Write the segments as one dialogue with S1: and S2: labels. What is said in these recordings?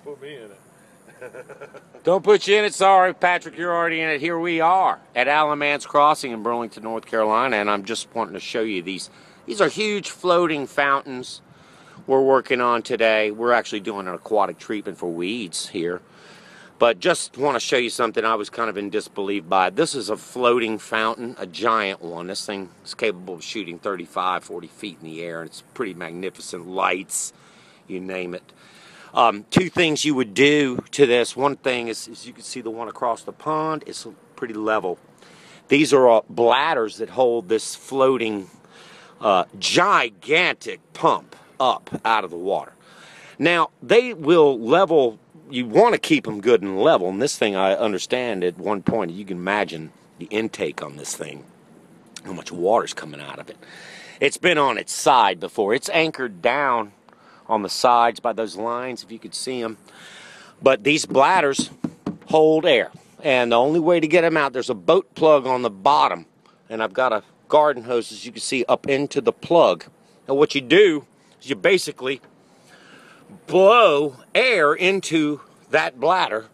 S1: put me in it.
S2: Don't put you in it. Sorry, Patrick, you're already in it. Here we are at Alamace Crossing in Burlington, North Carolina, and I'm just wanting to show you these. These are huge floating fountains we're working on today. We're actually doing an aquatic treatment for weeds here. But just want to show you something I was kind of in disbelief by. This is a floating fountain, a giant one. This thing is capable of shooting 35, 40 feet in the air, and it's pretty magnificent. Lights, you name it. Two things you would do to this. One thing is you can see the one across the pond. It's pretty level. These are bladders that hold this floating gigantic pump up out of the water. Now, they will level. You want to keep them good and level. And this thing, I understand at one point, you can imagine the intake on this thing, how much water's coming out of it. It's been on its side before. It's anchored down on the sides by those lines, if you could see them. But these bladders hold air, and the only way to get them out, there's a boat plug on the bottom, and I've got a garden hose, as you can see, up into the plug. And what you do is you basically blow air into that bladder,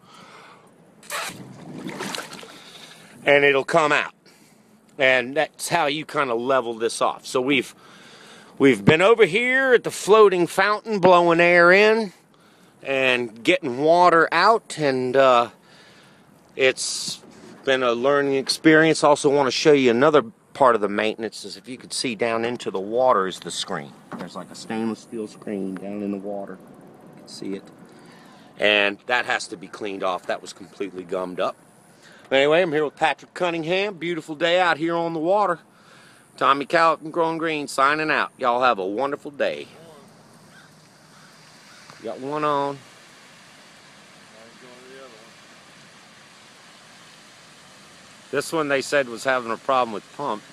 S2: and it'll come out. And that's how you kind of level this off. So we've been over here at the floating fountain blowing air in and getting water out, and it's been a learning experience. Also want to show you another part of the maintenance. Is if you could see down into the water is the screen. There's like a stainless steel screen down in the water. You can see it. And that has to be cleaned off. That was completely gummed up. But anyway, I'm here with Patrick Cunningham. Beautiful day out here on the water. Tommy Cowett and Growing Green signing out. Y'all have a wonderful day. Got one on. This one they said was having a problem with pump.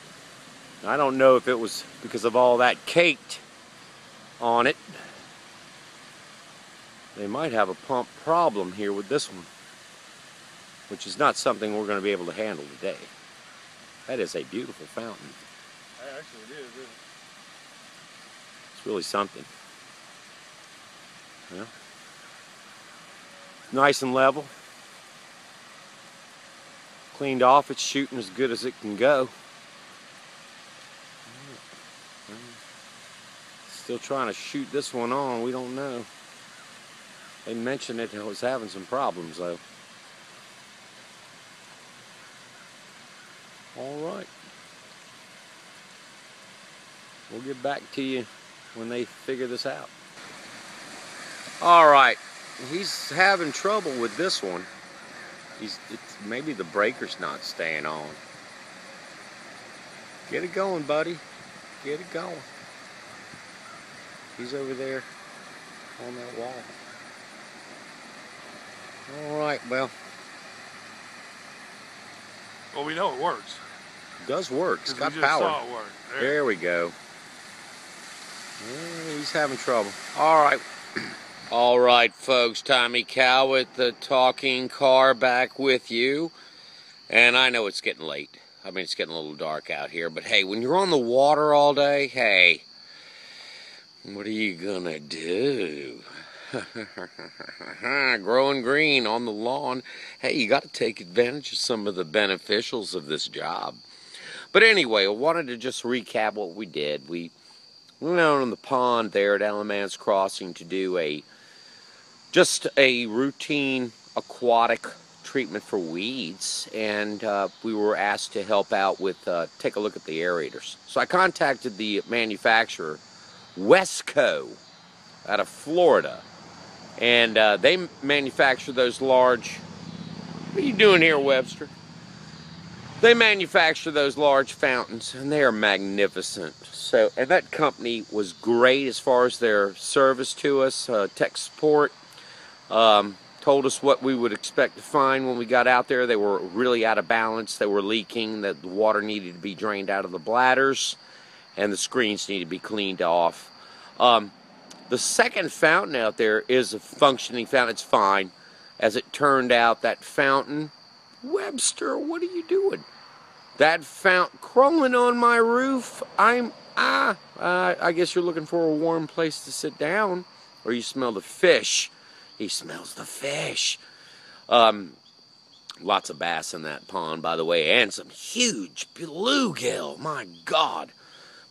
S2: I don't know if it was because of all that caked on it. They might have a pump problem here with this one, which is not something we're going to be able to handle today. That is a beautiful fountain.
S1: Actually, it is.
S2: It's really something. Yeah. Nice and level. Cleaned off. It's shooting as good as it can go. Still trying to shoot this one on. We don't know. They mentioned it was having some problems though. All right. We'll get back to you when they figure this out. All right, he's having trouble with this one. Maybe the breaker's not staying on. Get it going, buddy. Get it going. He's over there on that wall. All right, well.
S1: Well, we know it works.
S2: It does work. It's got
S1: we just
S2: power.
S1: Saw it work.
S2: There we go. He's having trouble. All right. All right, folks. Tommy Cowett, the talking car, back with you. And I know it's getting late. I mean, it's getting a little dark out here. But, hey, when you're on the water all day, hey, what are you going to do? Growing green on the lawn. Hey, you got to take advantage of some of the beneficials of this job. But anyway, I wanted to just recap what we did. We went out on the pond there at Alamace Crossing to do just a routine aquatic treatment for weeds, and we were asked to help out with take a look at the aerators. So I contacted the manufacturer, Wesco, out of Florida, and they manufacture those large. What are you doing here, Webster? They manufacture those large fountains, and they are magnificent. So, and that company was great as far as their service to us, tech support. Told us what we would expect to find when we got out there. They were really out of balance. They were leaking. That the water needed to be drained out of the bladders, and the screens needed to be cleaned off. The second fountain out there is a functioning fountain. It's fine. As it turned out, that fountain, Webster, what are you doing? That fountain crawling on my roof. I guess you're looking for a warm place to sit down, or you smell the fish. He smells the fish. Lots of bass in that pond, by the way, and some huge bluegill. My God.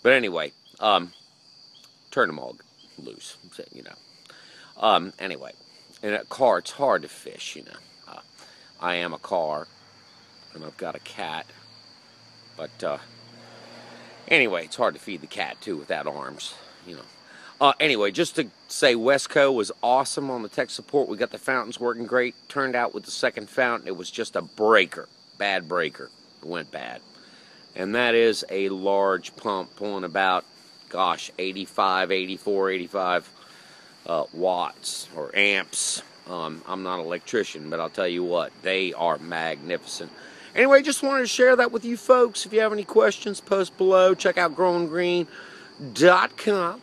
S2: But anyway, turn them all loose, you know. Anyway, in a car, it's hard to fish, you know. I am a car, and I've got a cat. But anyway, it's hard to feed the cat, too, without arms, you know. Anyway, just to say, Wesco was awesome on the tech support. We got the fountains working great. Turned out with the second fountain, it was just a breaker. Bad breaker. It went bad. And that is a large pump pulling about, gosh, 85, 84, 85 watts or amps. I'm not an electrician, but I'll tell you what, they are magnificent. Anyway, just wanted to share that with you folks. If you have any questions, post below. Check out growinggreen.com.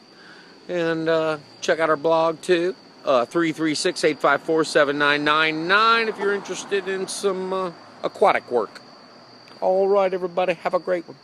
S2: And check out our blog, too, 336-854-7999 if you're interested in some aquatic work. All right, everybody, have a great one.